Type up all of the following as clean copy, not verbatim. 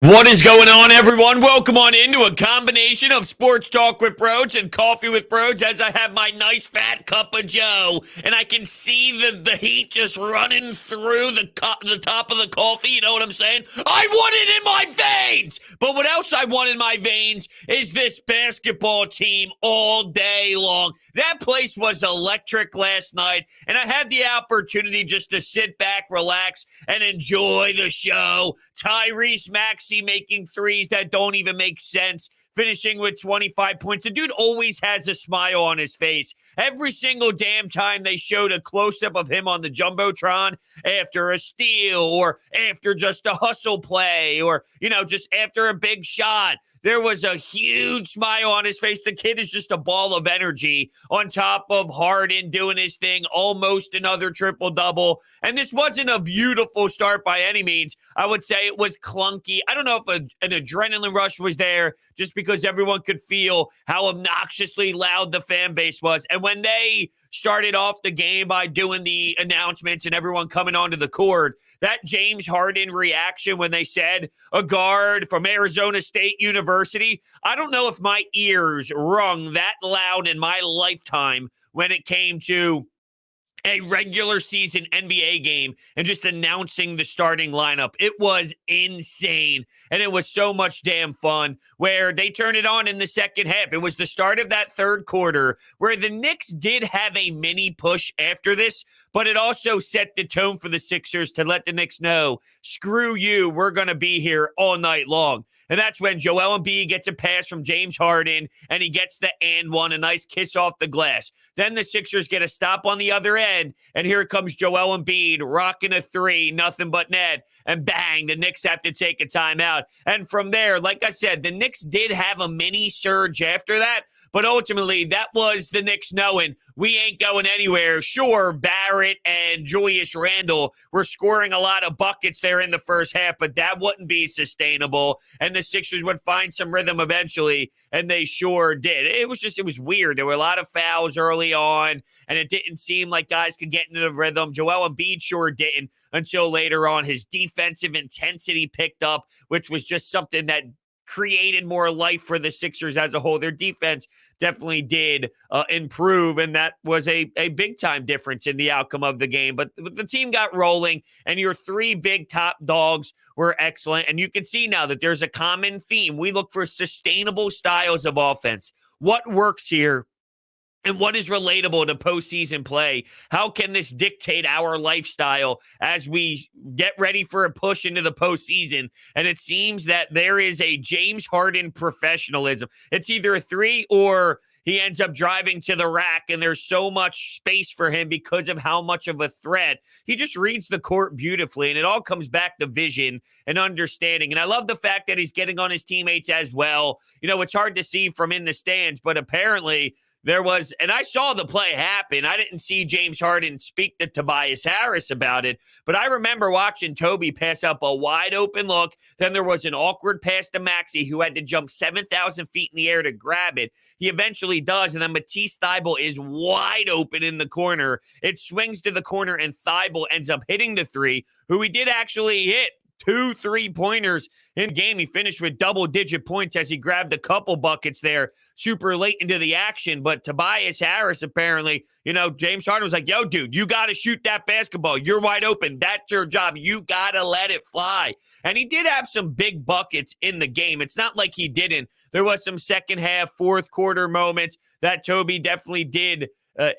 What is going on, everyone? Welcome on into a combination of Sports Talk with Bros and Coffee with Bros as I have my nice fat cup of Joe, and I can see the heat just running through the top of the coffee. You know what I'm saying? I want it in my veins! But what else I want in my veins is this basketball team all day long. That place was electric last night, and I had the opportunity just to sit back, relax, and enjoy the show. Tyrese Maxey making threes that don't even make sense, finishing with 25 points. The dude always has a smile on his face. Every single damn time they showed a close-up of him on the Jumbotron after a steal or after just a hustle play or, just after a big shot, there was a huge smile on his face. The kid is just a ball of energy on top of Harden doing his thing, almost another triple-double. And this wasn't a beautiful start by any means. I would say it was clunky. I don't know if an adrenaline rush was there just because everyone could feel how obnoxiously loud the fan base was. And when they started off the game by doing the announcements and everyone coming onto the court, that James Harden reaction when they said a guard from Arizona State University, I don't know if my ears rung that loud in my lifetime when it came to a regular season NBA game and just announcing the starting lineup. It was insane. And it was so much damn fun where they turned it on in the second half. It was the start of that third quarter where the Knicks did have a mini push after this, but it also set the tone for the Sixers to let the Knicks know, screw you, we're going to be here all night long. And that's when Joel Embiid gets a pass from James Harden and he gets the and one, a nice kiss off the glass. Then the Sixers get a stop on the other end, and here comes Joel Embiid rocking a three, nothing but net, and bang, the Knicks have to take a timeout. And from there, like I said, the Knicks did have a mini surge after that, but ultimately that was the Knicks knowing we ain't going anywhere. Sure, Barrett and Julius Randle were scoring a lot of buckets there in the first half, but that wouldn't be sustainable, and the Sixers would find some rhythm eventually, and they sure did. It was weird. There were a lot of fouls early on, and it didn't seem like guys could get into the rhythm. Joel Embiid sure didn't until later on. His defensive intensity picked up, which was just something that created more life for the Sixers as a whole. Their defense definitely did improve, and that was a big-time difference in the outcome of the game. But the team got rolling, and your three big top dogs were excellent. And you can see now that there's a common theme. We look for sustainable styles of offense. What works here? And what is relatable to postseason play? How can this dictate our lifestyle as we get ready for a push into the postseason? And it seems that there is a James Harden professionalism. It's either a three or he ends up driving to the rack, and there's so much space for him because of how much of a threat. He just reads the court beautifully, and it all comes back to vision and understanding. And I love the fact that he's getting on his teammates as well. It's hard to see from in the stands, but apparently there was, and I saw the play happen. I didn't see James Harden speak to Tobias Harris about it, but I remember watching Tobi pass up a wide open look. Then there was an awkward pass to Maxey, who had to jump 7,000 feet in the air to grab it. He eventually does, and then Matisse Thybulle is wide open in the corner. It swings to the corner, and Thybulle ends up hitting the three, who he did actually hit. 2 3-pointers in game. He finished with double-digit points as he grabbed a couple buckets there super late into the action. But Tobias Harris, apparently, James Harden was like, yo, dude, you got to shoot that basketball. You're wide open. That's your job. You got to let it fly. And he did have some big buckets in the game. It's not like he didn't. There was some second half, fourth quarter moments that Tobi definitely did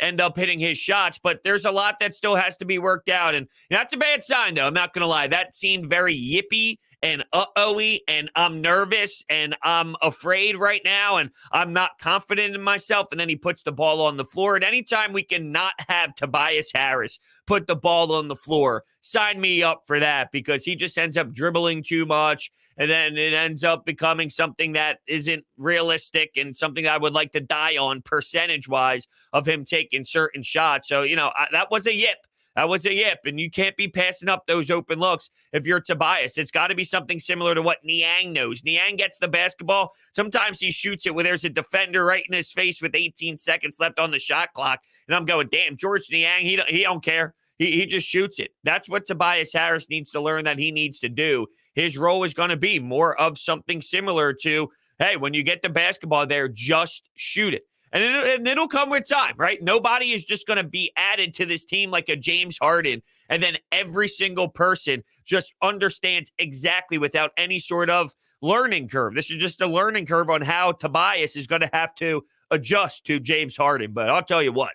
end up hitting his shots, but there's a lot that still has to be worked out, and that's a bad sign, though. I'm not going to lie. That seemed very yippy and uh-oh-y, and I'm nervous, and I'm afraid right now, and I'm not confident in myself, and then he puts the ball on the floor, and anytime we can not have Tobias Harris put the ball on the floor, sign me up for that, because he just ends up dribbling too much, and then it ends up becoming something that isn't realistic and something I would like to die on percentage-wise of him taking certain shots. So, that was a yip. That was a yip, and you can't be passing up those open looks if you're Tobias. It's got to be something similar to what Niang knows. Niang gets the basketball. Sometimes he shoots it where there's a defender right in his face with 18 seconds left on the shot clock, and I'm going, damn, George Niang, he don't care. He just shoots it. That's what Tobias Harris needs to learn that he needs to do. his role is going to be more of something similar to, hey, when you get the basketball there, just shoot it. And it'll come with time, right? Nobody is just going to be added to this team like a James Harden, and then every single person just understands exactly without any sort of learning curve. This is just a learning curve on how Tobias is going to have to adjust to James Harden. But I'll tell you what,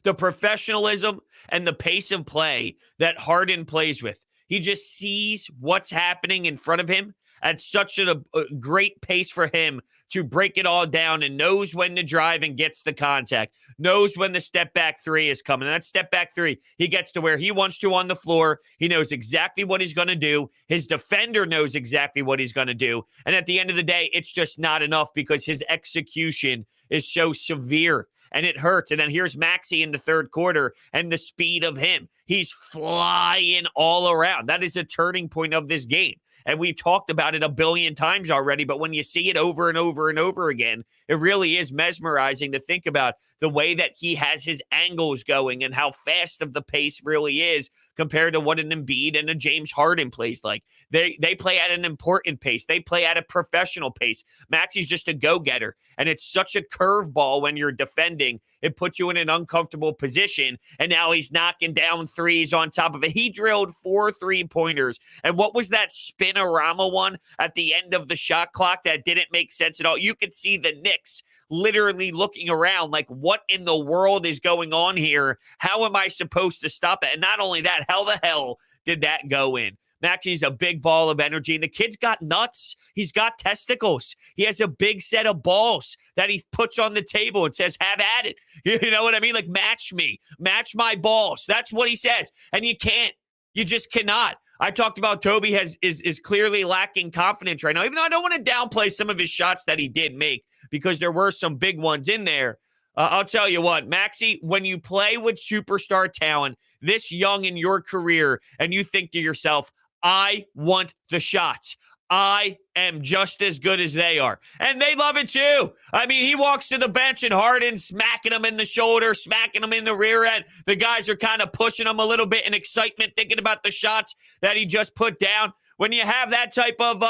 the professionalism and the pace of play that Harden plays with, he just sees what's happening in front of him at such a great pace for him to break it all down, and knows when to drive and gets the contact, knows when the step back three is coming. And that step back three, he gets to where he wants to on the floor. He knows exactly what he's going to do. His defender knows exactly what he's going to do. And at the end of the day, it's just not enough because his execution is so severe and it hurts. And then here's Maxey in the third quarter and the speed of him. He's flying all around. That is a turning point of this game. And we've talked about it a billion times already, but when you see it over and over and over again, it really is mesmerizing to think about the way that he has his angles going and how fast of the pace really is compared to what an Embiid and a James Harden plays like. They play at an important pace. They play at a professional pace. Maxey's just a go-getter, and it's such a curveball when you're defending. It puts you in an uncomfortable position, and now he's knocking down threes on top of it. He drilled 4 3-pointers, and what was that spinorama one at the end of the shot clock that didn't make sense at all? You could see the Knicks literally looking around like, what in the world is going on here? How am I supposed to stop it? And not only that, how the hell did that go in? Maxey's a big ball of energy, and the kid's got nuts. He's got testicles. He has a big set of balls that he puts on the table and says, have at it. You know what I mean? Like, match me. Match my balls. That's what he says. And you can't. You just cannot. I talked about Tobi is clearly lacking confidence right now, even though I don't want to downplay some of his shots that he did make because there were some big ones in there. I'll tell you what, Maxey, when you play with superstar talent this young in your career and you think to yourself, I want the shots. I am just as good as they are. And they love it too. I mean, he walks to the bench and Harden smacking him in the shoulder, smacking him in the rear end. The guys are kind of pushing him a little bit in excitement, thinking about the shots that he just put down. When you have that type of,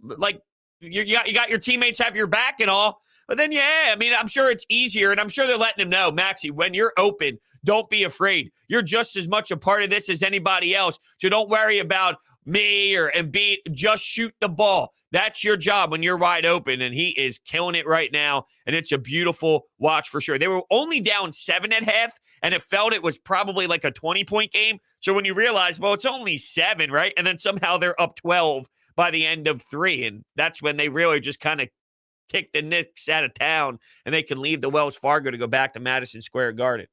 like you got your teammates have your back and all. But then, yeah, I mean, I'm sure it's easier, and I'm sure they're letting him know, Maxey, when you're open, don't be afraid. You're just as much a part of this as anybody else, so don't worry about me or Embiid. Just shoot the ball. That's your job when you're wide open, and he is killing it right now, and it's a beautiful watch for sure. They were only down 7 at half, and it felt it was probably like a 20-point game. So when you realize, well, it's only 7, right? And then somehow they're up 12 by the end of 3, and that's when they really just kind of kick the Knicks out of town, and they can leave the Wells Fargo to go back to Madison Square Garden.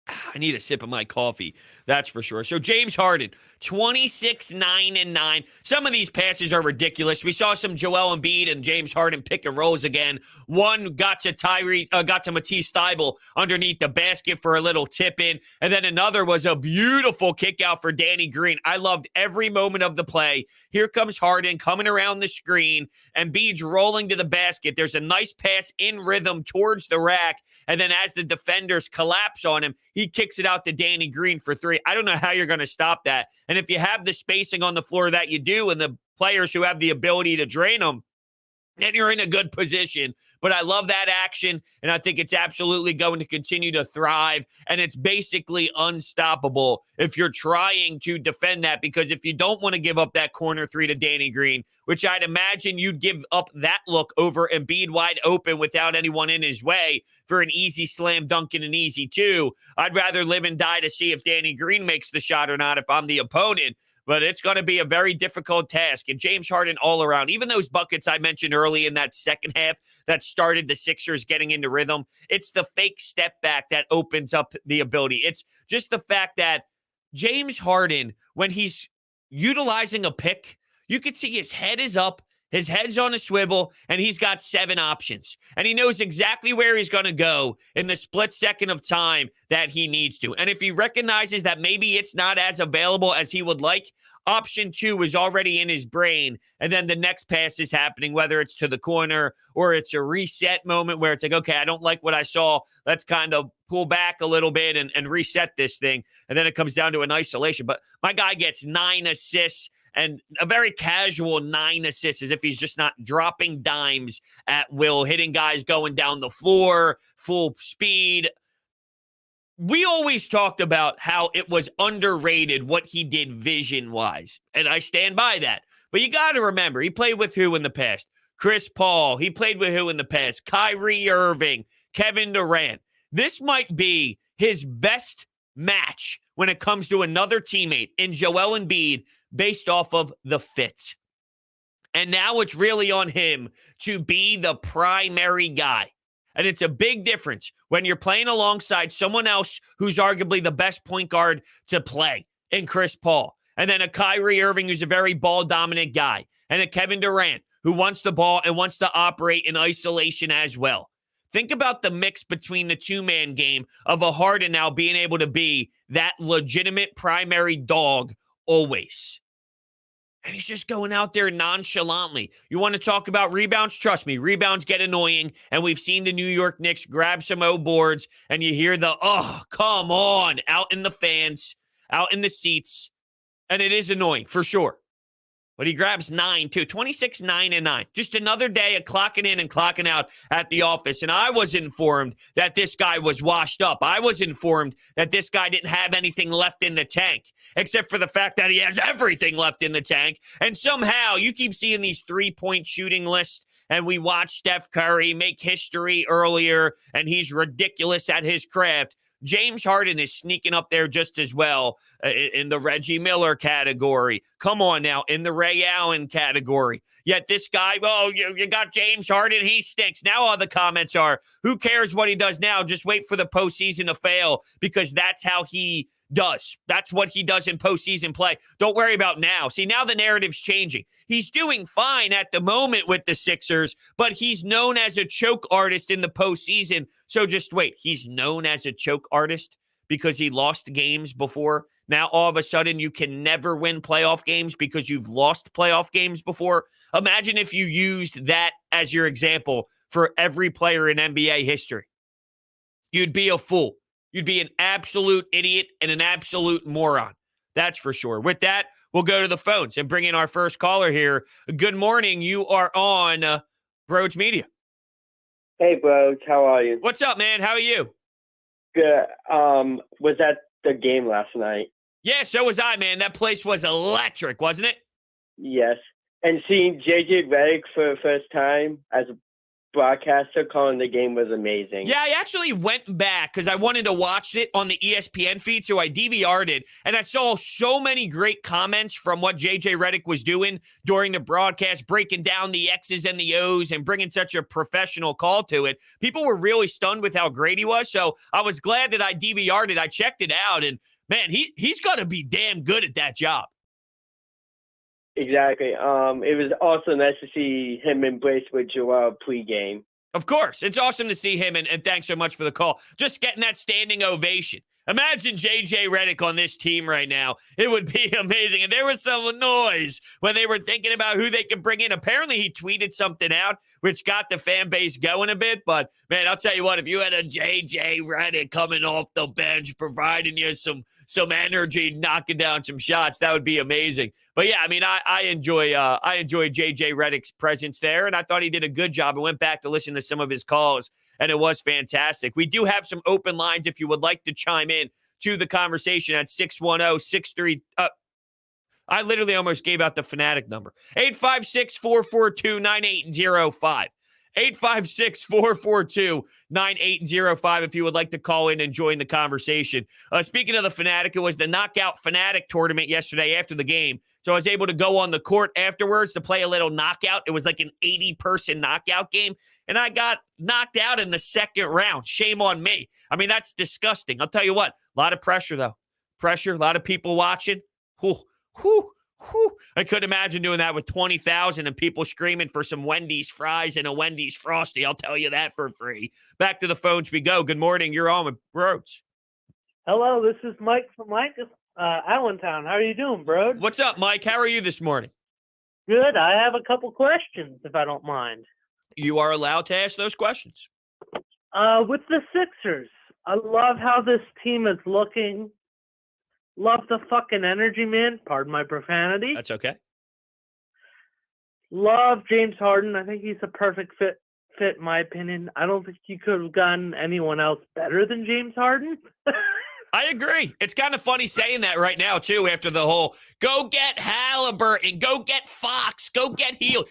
I need a sip of my coffee, that's for sure. So James Harden, 26, 9, and 9. Some of these passes are ridiculous. We saw some Joel Embiid and James Harden pick and rolls again. One got to Matisse Thybulle underneath the basket for a little tip in, and then another was a beautiful kick out for Danny Green. I loved every moment of the play. Here comes Harden coming around the screen, and Embiid's rolling to the basket. There's a nice pass in rhythm towards the rack, and then as the defenders collapse on him, he kicks it out to Danny Green for 3. I don't know how you're going to stop that. And if you have the spacing on the floor that you do and the players who have the ability to drain them, then you're in a good position. But I love that action, and I think it's absolutely going to continue to thrive, and it's basically unstoppable if you're trying to defend that, because if you don't want to give up that corner 3 to Danny Green, which I'd imagine you'd give up that look over Embiid wide open without anyone in his way for an easy slam dunk and an easy 2, I'd rather live and die to see if Danny Green makes the shot or not if I'm the opponent. But it's going to be a very difficult task. And James Harden all around, even those buckets I mentioned early in that second half that started the Sixers getting into rhythm, it's the fake step back that opens up the ability. It's just the fact that James Harden, when he's utilizing a pick, you could see his head is up, his head's on a swivel, and he's got 7 options. And he knows exactly where he's going to go in the split second of time that he needs to. And if he recognizes that maybe it's not as available as he would like, option 2 is already in his brain. And then the next pass is happening, whether it's to the corner or it's a reset moment where it's like, okay, I don't like what I saw. Let's kind of pull back a little bit and reset this thing. And then it comes down to an isolation. But my guy gets 9 assists and a very casual 9 assists, as if he's just not dropping dimes at will, hitting guys going down the floor, full speed. We always talked about how it was underrated what he did vision-wise, and I stand by that. But you got to remember, he played with who in the past? Chris Paul. He played with who in the past? Kyrie Irving, Kevin Durant. This might be his best match when it comes to another teammate in Joel Embiid based off of the fit. And now it's really on him to be the primary guy. And it's a big difference when you're playing alongside someone else who's arguably the best point guard to play in Chris Paul. And then a Kyrie Irving who's a very ball-dominant guy. And a Kevin Durant who wants the ball and wants to operate in isolation as well. Think about the mix between the two-man game of a Harden now being able to be that legitimate primary dog always. And he's just going out there nonchalantly. You want to talk about rebounds? Trust me, rebounds get annoying. And we've seen the New York Knicks grab some O boards, and you hear the, oh, come on, out in the fans, out in the seats. And it is annoying, for sure. But he grabs 9, too. 26, 9, and 9. Just another day of clocking in and clocking out at the office. And I was informed that this guy was washed up. I was informed that this guy didn't have anything left in the tank, except for the fact that he has everything left in the tank. And somehow you keep seeing these three-point shooting lists, and we watch Steph Curry make history earlier, and he's ridiculous at his craft. James Harden is sneaking up there just as well in the Reggie Miller category. Come on now, in the Ray Allen category. Yet this guy, oh, you got James Harden, he stinks. Now all the comments are, who cares what he does now? Just wait for the postseason to fail, because that's how he does. That's what he does in postseason play. Don't worry about now. See, now the narrative's changing. He's doing fine at the moment with the Sixers, but he's known as a choke artist in the postseason. So just wait. He's known as a choke artist because he lost games before. Now, all of a sudden, you can never win playoff games because you've lost playoff games before. Imagine if you used that as your example for every player in NBA history. You'd be a fool. You'd be an absolute idiot and an absolute moron. That's for sure. With that, we'll go to the phones and bring in our first caller here. Good morning. You are on Broach Media. Hey, Broach. How are you? What's up, man? How are you? Good. Was at the game last night. Yeah, so was I, man. That place was electric, wasn't it? Yes. And seeing JJ Redick for the first time as a broadcaster calling the game was amazing. Yeah, I actually went back because I wanted to watch it on the ESPN feed, so I DVR'd it, and I saw so many great comments from what JJ Redick was doing during the broadcast, breaking down the X's and the O's and bringing such a professional call to it. People were really stunned with how great he was, so I was glad that I DVR'd it. I checked it out, and man, he's got to be damn good at that job. Exactly. It was also nice to see him embrace with Joel pregame. Of course. It's awesome to see him, and thanks so much for the call. Just getting that standing ovation. Imagine JJ Redick on this team right now. It would be amazing. And there was some noise when they were thinking about who they could bring in. Apparently, he tweeted something out, which got the fan base going a bit. But, man, I'll tell you what, if you had a JJ Redick coming off the bench, providing you some energy, knocking down some shots, that would be amazing. But, yeah, I mean, I enjoy JJ Redick's presence there, and I thought he did a good job. I went back to listen to some of his calls, and it was fantastic. We do have some open lines if you would like to chime in to the conversation at 610-63. I literally almost gave out the Fanatic number. 856-442-9805. 856-442-9805 if you would like to call in and join the conversation. Speaking of the Fanatic, it was the Knockout Fanatic tournament yesterday after the game. So I was able to go on the court afterwards to play a little knockout. It was like an 80-person knockout game, and I got knocked out in the second round. Shame on me. I mean, that's disgusting. I'll tell you what, a lot of pressure, though. Pressure, a lot of people watching. Whew. I couldn't imagine doing that with 20,000 and people screaming for some Wendy's fries and a Wendy's Frosty. I'll tell you that for free. Back to the phones we go. Good morning. You're on with Broach. Hello, this is Mike from Allentown. How are you doing, bro? What's up, Mike? How are you this morning? Good. I have a couple questions, if I don't mind. You are allowed to ask those questions. With the Sixers, I love how this team is looking. Love the fucking energy, man. Pardon my profanity. That's okay. Love James Harden. I think he's a perfect fit, in my opinion. I don't think you could have gotten anyone else better than James Harden. I agree. It's kind of funny saying that right now, too, after the whole go get Halliburton, go get Fox, go get Hield.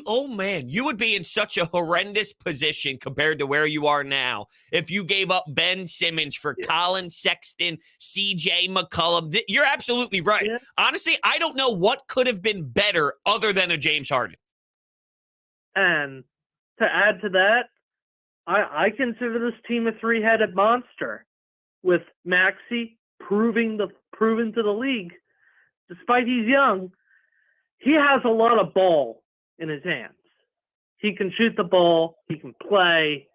Oh man, you would be in such a horrendous position compared to where you are now if you gave up Ben Simmons for Colin Sexton, CJ McCollum. You're absolutely right. Yeah. Honestly, I don't know what could have been better other than a James Harden. And to add to that, I consider this team a three-headed monster. With Maxey proven to the league, despite he's young, he has a lot of ball in his hands. He can shoot the ball. He can play.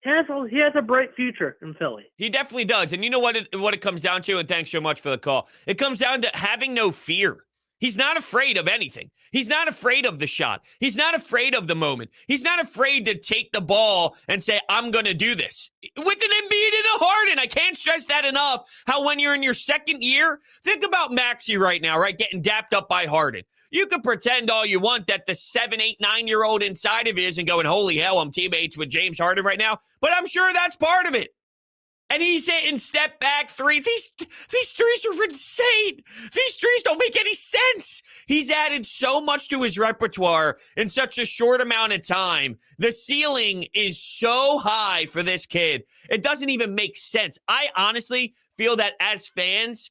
He has a bright future in Philly. He definitely does. And you know what it comes down to? And thanks so much for the call. It comes down to having no fear. He's not afraid of anything. He's not afraid of the shot. He's not afraid of the moment. He's not afraid to take the ball and say, I'm going to do this. With an Embiid and a Harden, I can't stress that enough, how when you're in your second year, think about Maxey right now, right, getting dapped up by Harden. You can pretend all you want that the 7, 8, 9-year-old inside of you isn't going, holy hell, I'm teammates with James Harden right now. But I'm sure that's part of it. And he's hitting step back three. These threes are insane. These threes don't make any sense. He's added so much to his repertoire in such a short amount of time. The ceiling is so high for this kid. It doesn't even make sense. I honestly feel that as fans,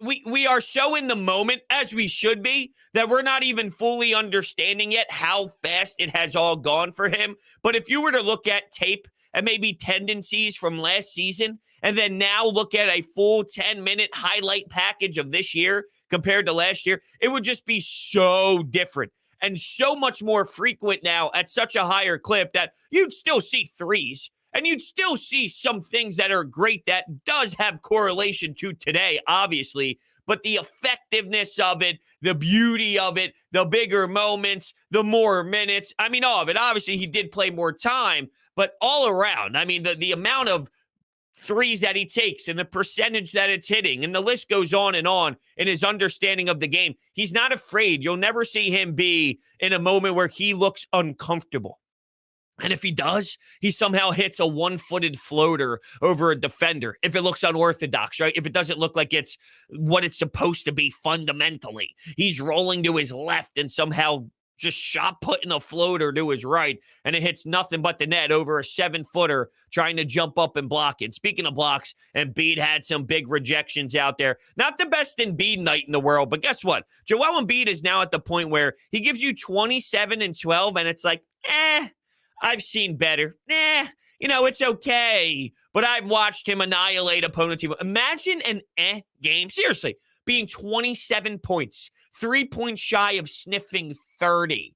we are so in the moment, as we should be, that we're not even fully understanding yet how fast it has all gone for him. But if you were to look at tape and maybe tendencies from last season, and then now look at a full 10-minute highlight package of this year compared to last year, it would just be so different and so much more frequent now at such a higher clip that you'd still see threes, and you'd still see some things that are great that does have correlation to today, obviously, but the effectiveness of it, the beauty of it, the bigger moments, the more minutes, I mean, all of it. Obviously, he did play more time, but all around, I mean, the amount of threes that he takes and the percentage that it's hitting, and the list goes on in his understanding of the game. He's not afraid. You'll never see him be in a moment where he looks uncomfortable. And if he does, he somehow hits a one-footed floater over a defender. If it looks unorthodox, right? If it doesn't look like it's what it's supposed to be fundamentally. He's rolling to his left and somehow just shot putting a floater to his right, and it hits nothing but the net over a 7-footer trying to jump up and block it. Speaking of blocks, Embiid had some big rejections out there. Not the best Embiid night in the world, but guess what? Joel Embiid is now at the point where he gives you 27 and 12, and it's like, I've seen better. It's okay. But I've watched him annihilate opponent team. Imagine an game. Seriously, being 27 points, 3 points shy of sniffing 30.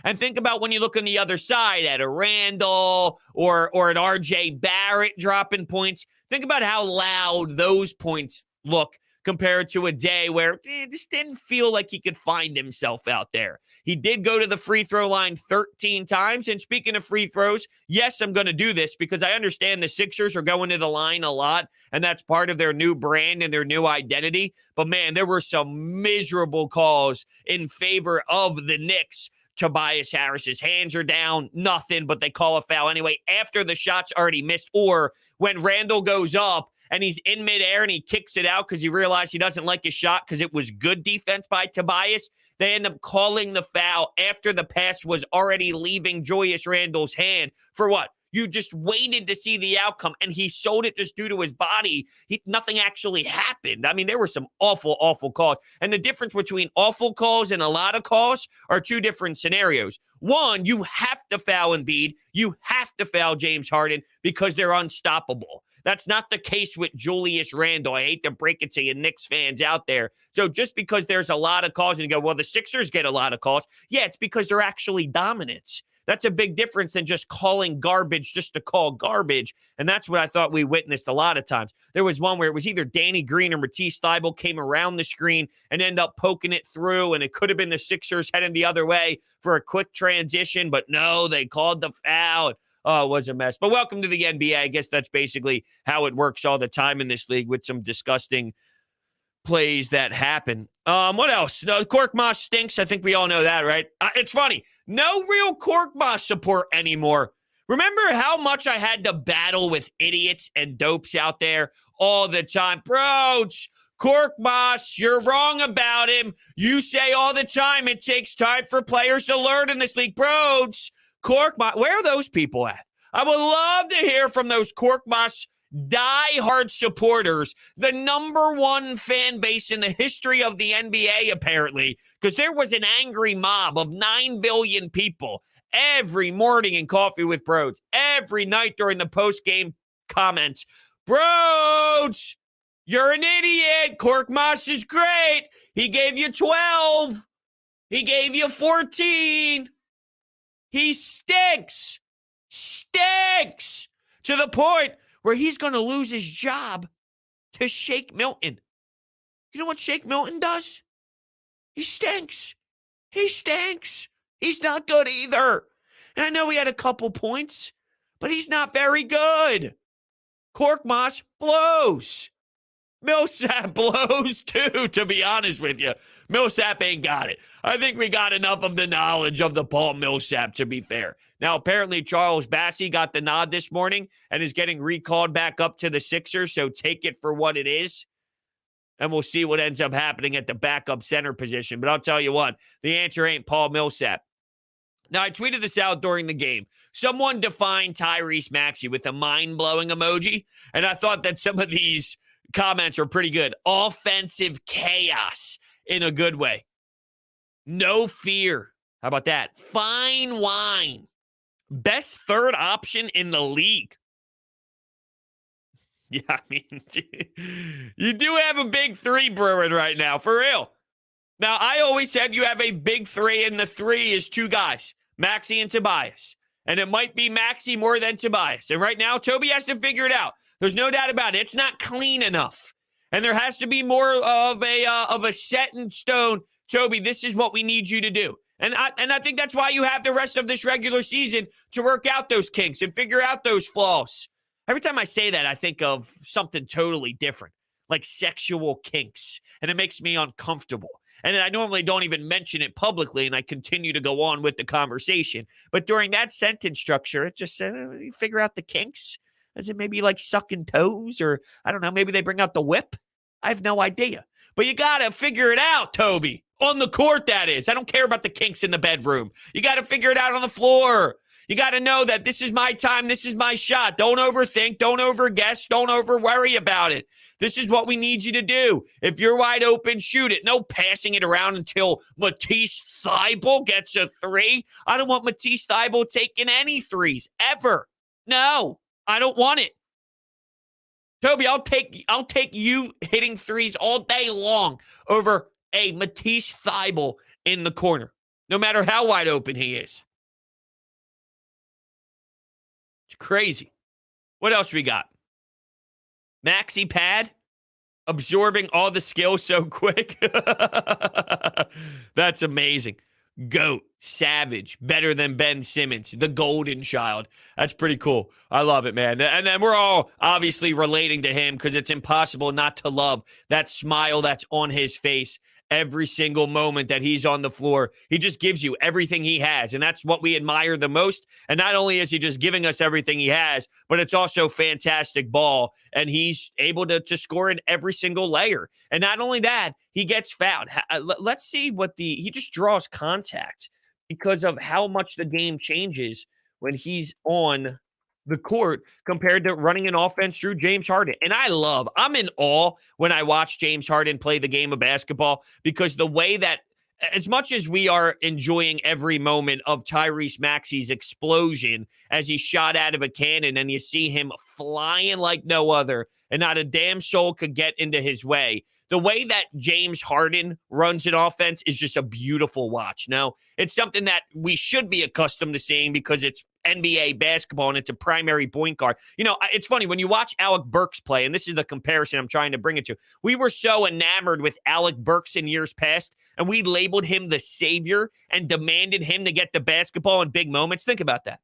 And think about when you look on the other side at a Randall or an RJ Barrett dropping points. Think about how loud those points look compared to a day where it just didn't feel like he could find himself out there. He did go to the free throw line 13 times. And speaking of free throws, yes, I'm going to do this because I understand the Sixers are going to the line a lot, and that's part of their new brand and their new identity. But, man, there were some miserable calls in favor of the Knicks. Tobias Harris's hands are down, nothing, but they call a foul anyway after the shot's already missed, or when Randall goes up and he's in midair and he kicks it out because he realized he doesn't like his shot because it was good defense by Tobias. They end up calling the foul after the pass was already leaving Julius Randle's hand for what? You just waited to see the outcome, and he sold it just due to his body. Nothing actually happened. I mean, there were some awful, awful calls. And the difference between awful calls and a lot of calls are two different scenarios. One, you have to foul Embiid. You have to foul James Harden because they're unstoppable. That's not the case with Julius Randle. I hate to break it to you Knicks fans out there. So just because there's a lot of calls and you go, well, the Sixers get a lot of calls. Yeah, it's because they're actually dominant. That's a big difference than just calling garbage just to call garbage. And that's what I thought we witnessed a lot of times. There was one where it was either Danny Green or Matisse Thybulle came around the screen and ended up poking it through, and it could have been the Sixers heading the other way for a quick transition, but no, they called the foul. was a mess. But welcome to the NBA. I guess that's basically how it works all the time in this league with some disgusting plays that happen. What else? No, Korkmaz stinks. I think we all know that, right? It's funny. No real Korkmaz support anymore. Remember how much I had to battle with idiots and dopes out there all the time? Bros, Korkmaz, you're wrong about him. You say all the time it takes time for players to learn in this league. Bros, Korkmaz, where are those people at? I would love to hear from those Korkmaz die-hard supporters, the number one fan base in the history of the NBA, apparently, because there was an angry mob of 9 billion people every morning in Coffee with Bros, every night during the post-game comments. Bros, you're an idiot. Korkmaz is great. He gave you 12. He gave you 14. He stinks. Stinks to the point where he's going to lose his job to Shake Milton. You know what Shake Milton does? He stinks. He stinks. He's not good either. And I know he had a couple points, but he's not very good. Korkmaz blows. Millsap blows too, to be honest with you. Millsap ain't got it. I think we got enough of the knowledge of the Paul Millsap, to be fair. Now, apparently, Charles Bassey got the nod this morning and is getting recalled back up to the Sixers, so take it for what it is. And we'll see what ends up happening at the backup center position. But I'll tell you what, the answer ain't Paul Millsap. Now, I tweeted this out during the game. Someone defined Tyrese Maxey with a mind-blowing emoji, and I thought that some of these comments were pretty good. Offensive chaos in a good way. No fear. How about that? Fine wine. Best third option in the league. Yeah, I mean, you do have a big three brewing right now, for real. Now, I always said you have a big three, and the three is two guys, Maxey and Tobias. And it might be Maxey more than Tobias. And right now, Tobi has to figure it out. There's no doubt about it. It's not clean enough. And there has to be more of a set in stone, Tobi, this is what we need you to do. And I think that's why you have the rest of this regular season to work out those kinks and figure out those flaws. Every time I say that, I think of something totally different, like sexual kinks, and it makes me uncomfortable. And then I normally don't even mention it publicly, and I continue to go on with the conversation. But during that sentence structure, it just said, you figure out the kinks. Is it maybe like sucking toes, or I don't know, maybe they bring out the whip? I have no idea. But you got to figure it out, Tobi. On the court, that is. I don't care about the kinks in the bedroom. You got to figure it out on the floor. You got to know that this is my time. This is my shot. Don't overthink. Don't overguess. Don't over-worry about it. This is what we need you to do. If you're wide open, shoot it. No passing it around until Matisse Thybulle gets a three. I don't want Matisse Thybulle taking any threes, ever. No, I don't want it. Tobi, I'll take you hitting threes all day long over a Matisse Thybulle in the corner, no matter how wide open he is. It's crazy. What else we got? Maxey Pad absorbing all the skills so quick. That's amazing. GOAT, savage, better than Ben Simmons, the golden child. That's pretty cool. I love it, man. And then we're all obviously relating to him because it's impossible not to love that smile that's on his face every single moment that he's on the floor. He just gives you everything he has, and that's what we admire the most. And not only is he just giving us everything he has, but it's also fantastic ball, and he's able to score in every single layer. And not only that, he gets fouled. Let's see what he just draws contact because of how much the game changes when he's on the court compared to running an offense through James Harden. And I'm in awe when I watch James Harden play the game of basketball, because the way that, as much as we are enjoying every moment of Tyrese Maxey's explosion as he shot out of a cannon and you see him flying like no other and not a damn soul could get into his way, the way that James Harden runs an offense is just a beautiful watch. Now, it's something that we should be accustomed to seeing because it's NBA basketball and it's a primary point guard. You know, it's funny when you watch Alec Burks play, and this is the comparison I'm trying to bring it to. We were so enamored with Alec Burks in years past, and we labeled him the savior and demanded him to get the basketball in big moments. Think about that.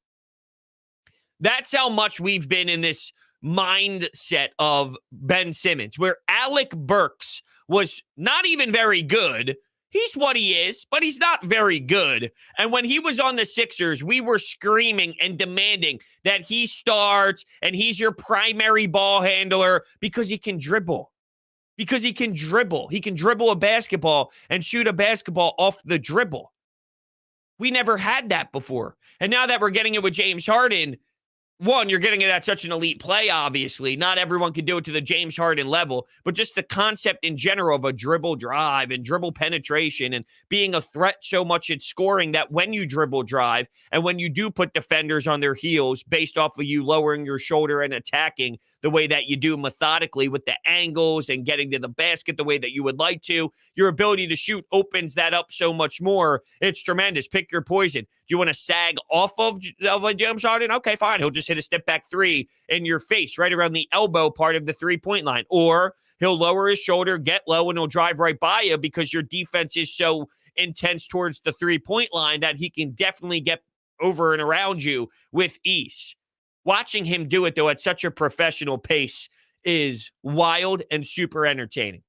That's how much we've been in this mindset of Ben Simmons, where Alec Burks was not even very good. He's what he is, but he's not very good. And when he was on the Sixers, we were screaming and demanding that he starts and he's your primary ball handler because he can dribble. Because he can dribble. He can dribble a basketball and shoot a basketball off the dribble. We never had that before. And now that we're getting it with James Harden, one, you're getting it at such an elite play, obviously. Not everyone can do it to the James Harden level, but just the concept in general of a dribble drive and dribble penetration and being a threat so much at scoring that when you dribble drive and when you do put defenders on their heels based off of you lowering your shoulder and attacking the way that you do methodically with the angles and getting to the basket the way that you would like to, your ability to shoot opens that up so much more. It's tremendous. Pick your poison. Do you want to sag off of a James Harden? Okay, fine. He'll just hit a step back three in your face right around the elbow part of the three-point line. Or he'll lower his shoulder, get low, and he'll drive right by you because your defense is so intense towards the three-point line that he can definitely get over and around you with ease. Watching him do it, though, at such a professional pace is wild and super entertaining.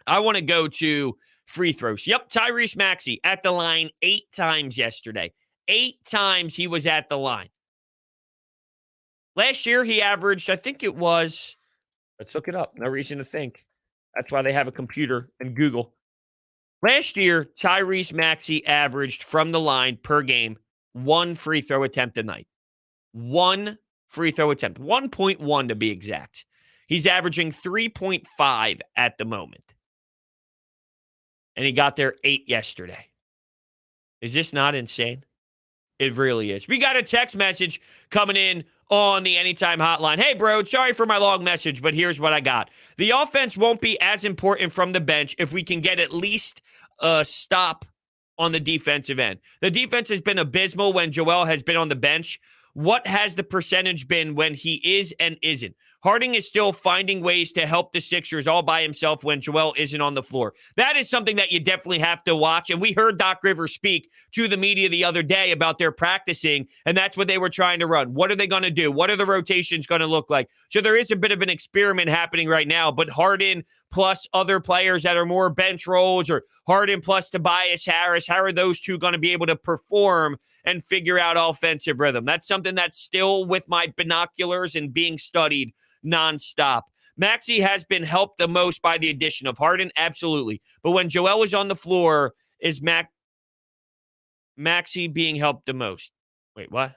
I want to go to free throws. Yep, Tyrese Maxey at the line 8 times yesterday. 8 times he was at the line. Last year, he averaged, I think it was, let's look it up. No reason to think. That's why they have a computer and Google. Last year, Tyrese Maxey averaged from the line per game 1 free throw attempt a night. 1 free throw attempt. 1.1 to be exact. He's averaging 3.5 at the moment. And he got there 8 yesterday. Is this not insane? It really is. We got a text message coming in on the Anytime Hotline. Hey, bro, sorry for my long message, but here's what I got. The offense won't be as important from the bench if we can get at least a stop on the defensive end. The defense has been abysmal when Joel has been on the bench. What has the percentage been when he is and isn't? Harden is still finding ways to help the Sixers all by himself when Joel isn't on the floor. That is something that you definitely have to watch. And we heard Doc Rivers speak to the media the other day about their practicing, and that's what they were trying to run. What are they going to do? What are the rotations going to look like? So there is a bit of an experiment happening right now, but Harden plus other players that are more bench roles, or Harden plus Tobias Harris, how are those two going to be able to perform and figure out offensive rhythm? That's something that's still with my binoculars and being studied nonstop. Maxey has been helped the most by the addition of Harden, absolutely. But when Joel is on the floor, is Maxey being helped the most? Wait, what?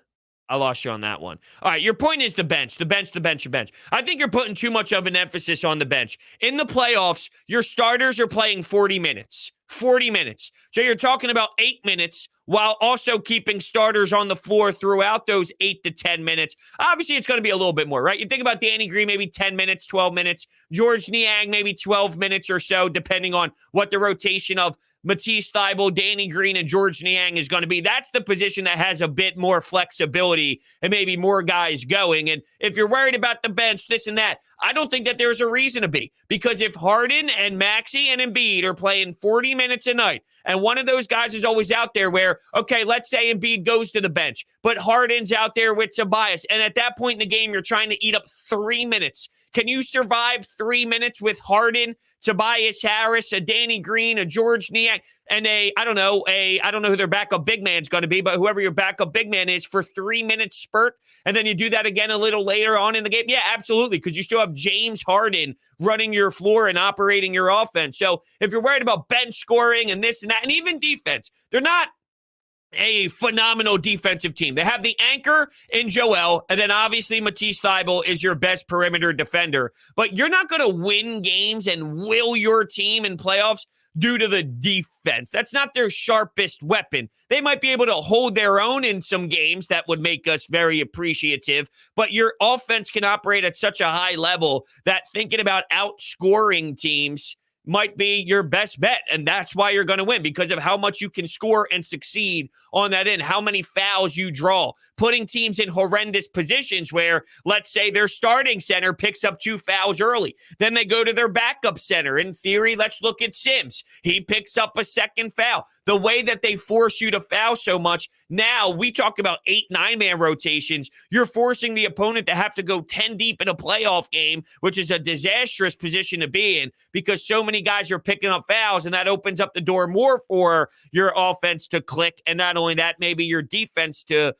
I lost you on that one. All right, your point is the bench. I think you're putting too much of an emphasis on the bench. In the playoffs, your starters are playing 40 minutes. 40 minutes. So you're talking about 8 minutes while also keeping starters on the floor throughout those 8 to 10 minutes. Obviously, it's going to be a little bit more, right? You think about Danny Green, maybe 10 minutes, 12 minutes. George Niang, maybe 12 minutes or so, depending on what the rotation of Matisse Thybulle, Danny Green, and George Niang is going to be. That's the position that has a bit more flexibility and maybe more guys going. And if you're worried about the bench, this and that, I don't think that there's a reason to be. Because if Harden and Maxey and Embiid are playing 40 minutes a night, and one of those guys is always out there where, okay, let's say Embiid goes to the bench, but Harden's out there with Tobias, and at that point in the game, you're trying to eat up 3 minutes. Can you survive 3 minutes with Harden, Tobias Harris, a Danny Green, a George Niang, and I don't know who their backup big man's going to be, but whoever your backup big man is for 3 minutes spurt, and then you do that again a little later on in the game? Yeah, absolutely, because you still have James Harden running your floor and operating your offense. So if you're worried about bench scoring and this and that, and even defense, they're not a phenomenal defensive team. They have the anchor in Joel, and then obviously Matisse Thybulle is your best perimeter defender. But you're not going to win games and will your team in playoffs due to the defense. That's not their sharpest weapon. They might be able to hold their own in some games that would make us very appreciative, but your offense can operate at such a high level that thinking about outscoring teams might be your best bet, and that's why you're going to win, because of how much you can score and succeed on that end, how many fouls you draw, putting teams in horrendous positions where, let's say, their starting center picks up 2 fouls early. Then they go to their backup center. In theory, let's look at Sims. He picks up a second foul. The way that they force you to foul so much Now we talk about 8, 9-man rotations. You're forcing the opponent to have to go 10 deep in a playoff game, which is a disastrous position to be in because so many guys are picking up fouls, and that opens up the door more for your offense to click. And not only that, maybe your defense to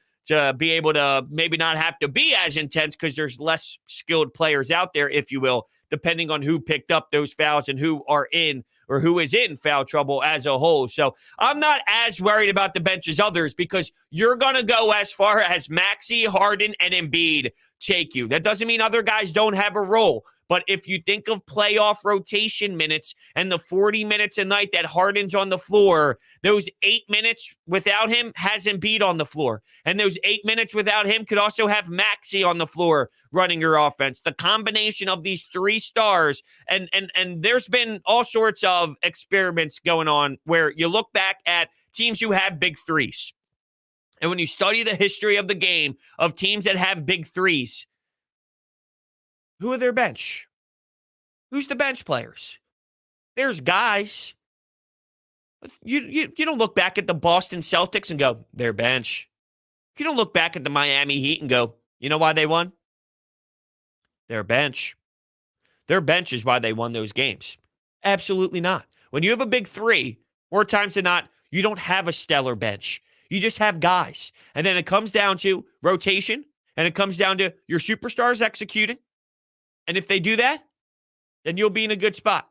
be able to maybe not have to be as intense because there's less skilled players out there, if you will, depending on who picked up those fouls and who are in or who is in foul trouble as a whole. So I'm not as worried about the bench as others because you're going to go as far as Maxey, Harden, and Embiid take you. That doesn't mean other guys don't have a role. But if you think of playoff rotation minutes and the 40 minutes a night that Harden's on the floor, those 8 minutes without him has Embiid on the floor. And those 8 minutes without him could also have Maxey on the floor running your offense. The combination of these 3 stars, and there's been all sorts of experiments going on where you look back at teams who have big threes. And when you study the history of the game of teams that have big threes, who are their bench? Who's the bench players? There's guys. You don't look back at the Boston Celtics and go, their bench. You don't look back at the Miami Heat and go, you know why they won? Their bench. Their bench is why they won those games. Absolutely not. When you have a big three, more times than not, you don't have a stellar bench. You just have guys. And then it comes down to rotation, and it comes down to your superstars executing. And if they do that, then you'll be in a good spot.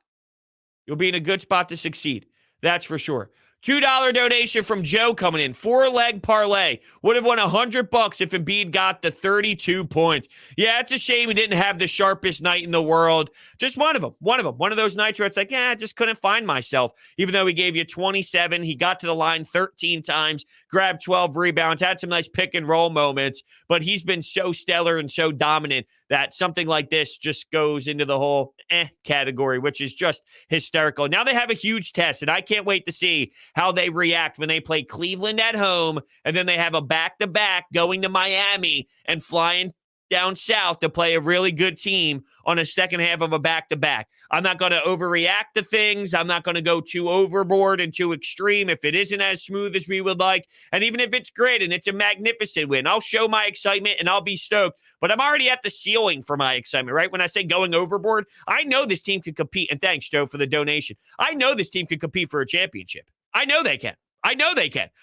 You'll be in a good spot to succeed. That's for sure. $2 donation from Joe coming in. 4-leg parlay. Would have won $100 if Embiid got the 32 points. Yeah, it's a shame he didn't have the sharpest night in the world. Just one of them. One of those nights where it's like, I just couldn't find myself. Even though he gave you 27, he got to the line 13 times, grabbed 12 rebounds, had some nice pick and roll moments. But he's been so stellar and so dominant that something like this just goes into the whole category, which is just hysterical. Now they have a huge test, and I can't wait to see how they react when they play Cleveland at home, and then they have a back-to-back going to Miami and flying down south to play a really good team on a second half of a back-to-back. I'm not going to overreact to things. I'm not going to go too overboard and too extreme if it isn't as smooth as we would like. And even if it's great and it's a magnificent win, I'll show my excitement and I'll be stoked. But I'm already at the ceiling for my excitement, right? When I say going overboard, I know this team can compete. And thanks, Joe, for the donation. I know this team can compete for a championship. I know they can.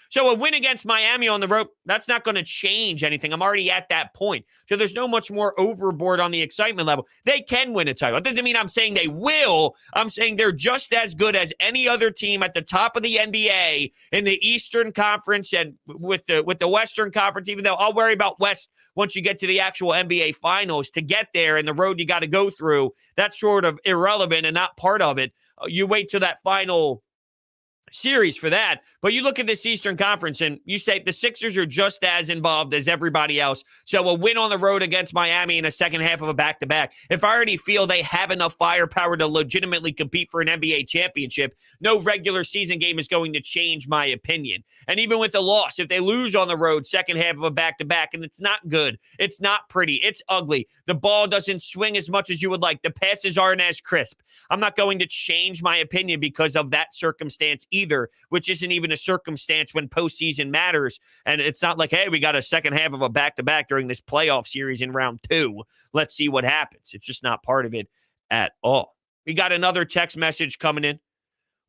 So a win against Miami on the road, that's not going to change anything. I'm already at that point. So there's no much more overboard on the excitement level. They can win a title. It doesn't mean I'm saying they will. I'm saying they're just as good as any other team at the top of the NBA in the Eastern Conference and with the Western Conference, even though I'll worry about West once you get to the actual NBA Finals. To get there and the road you got to go through, that's sort of irrelevant and not part of it. You wait till that final series for that. But you look at this Eastern Conference and you say the Sixers are just as involved as everybody else. So a win on the road against Miami in a second half of a back-to-back, if I already feel they have enough firepower to legitimately compete for an NBA championship, no regular season game is going to change my opinion. And even with the loss, if they lose on the road second half of a back-to-back, and it's not good, it's not pretty, it's ugly, the ball doesn't swing as much as you would like, the passes aren't as crisp, I'm not going to change my opinion because of that circumstance either, which isn't even a circumstance when postseason matters. And it's not like, hey, we got a second half of a back-to-back during this playoff series in round 2. Let's see what happens. It's just not part of it at all. We got another text message coming in.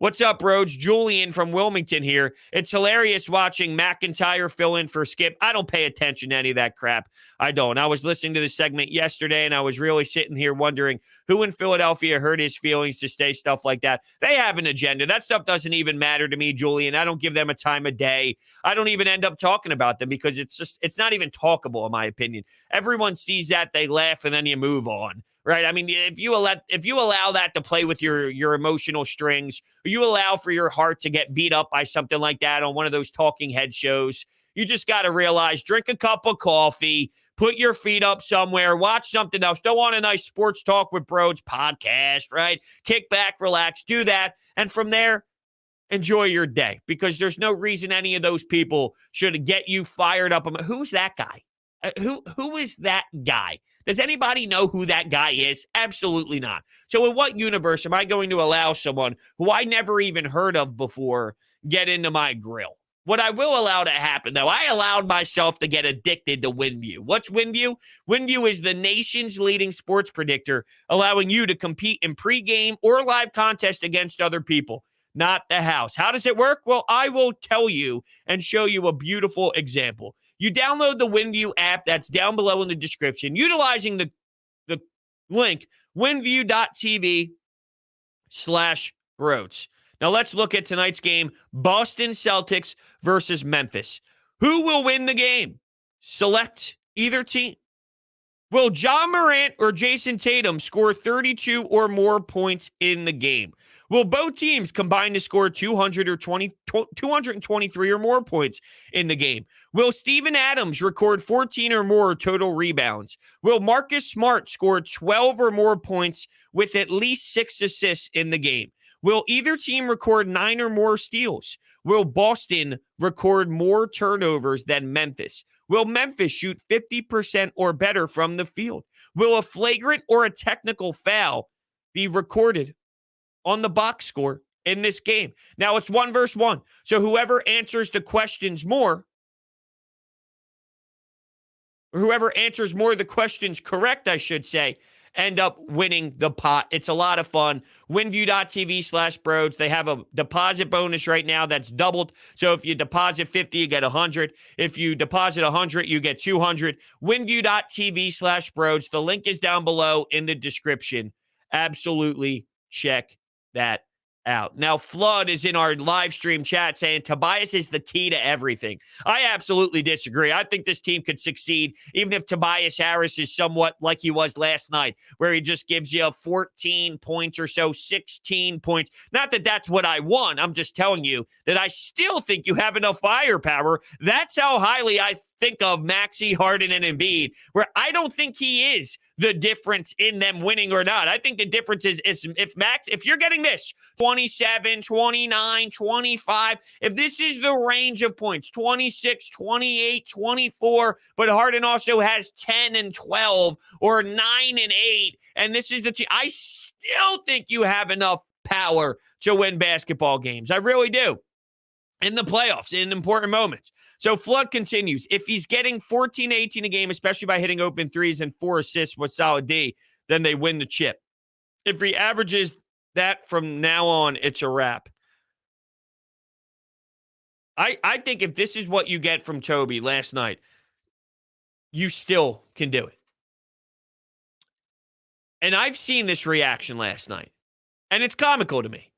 What's up, Rhodes? Julian from Wilmington here. It's hilarious watching McIntyre fill in for Skip. I don't pay attention to any of that crap. I don't. I was listening to this segment yesterday, and I was really sitting here wondering who in Philadelphia hurt his feelings to say stuff like that. They have an agenda. That stuff doesn't even matter to me, Julian. I don't give them a time of day. I don't even end up talking about them because it's not even talkable, in my opinion. Everyone sees that, they laugh, and then you move on. Right. I mean, if you allow that to play with your emotional strings, or you allow for your heart to get beat up by something like that on one of those talking head shows, you just got to realize, drink a cup of coffee, put your feet up somewhere, watch something else. Don't want a nice Sports Talk with Bros podcast, right? Kick back, relax, do that. And from there, enjoy your day, because there's no reason any of those people should get you fired up. Who's that guy? Who is that guy? Does anybody know who that guy is? Absolutely not. So in what universe am I going to allow someone who I never even heard of before get into my grill? What I will allow to happen, though, I allowed myself to get addicted to WinView. What's WinView? WinView is the nation's leading sports predictor, allowing you to compete in pregame or live contests against other people, not the house. How does it work? Well, I will tell you and show you a beautiful example. You download the WinView app that's down below in the description, utilizing the link winview.tv/Broads. Now let's look at tonight's game, Boston Celtics versus Memphis. Who will win the game? Select either team. Will John Morant or Jason Tatum score 32 or more points in the game? Will both teams combine to score 223 or more points in the game? Will Steven Adams record 14 or more total rebounds? Will Marcus Smart score 12 or more points with at least 6 assists in the game? Will either team record 9 or more steals? Will Boston record more turnovers than Memphis? Will Memphis shoot 50% or better from the field? Will a flagrant or a technical foul be recorded on the box score in this game? Now it's 1 versus 1. So whoever answers the questions more, or whoever answers more of the questions correct, I should say, end up winning the pot. It's a lot of fun. winview.tv/Broads. They have a deposit bonus right now that's doubled. So if you deposit 50, you get 100. If you deposit 100, you get 200. winview.tv/Broads. The link is down below in the description. Absolutely check that out. Now, Flood is in our live stream chat saying Tobias is the key to everything. I absolutely disagree. I think this team could succeed even if Tobias Harris is somewhat like he was last night, where he just gives you 14 points or so, 16 points. Not that that's what I want. I'm just telling you that I still think you have enough firepower. That's how highly I think of Maxey, Harden, and Embiid, where I don't think he is the difference in them winning or not. I think the difference is if you're getting this 27, 29, 25, if this is the range of points, 26, 28, 24, but Harden also has 10 and 12 or 9 and 8, and this is the team, I still think you have enough power to win basketball games. I really do. In the playoffs, in important moments. So Flood continues. If he's getting 14, 18 a game, especially by hitting open threes and 4 assists with solid D, then they win the chip. If he averages that from now on, it's a wrap. I think if this is what you get from Tobi last night, you still can do it. And I've seen this reaction last night, and it's comical to me.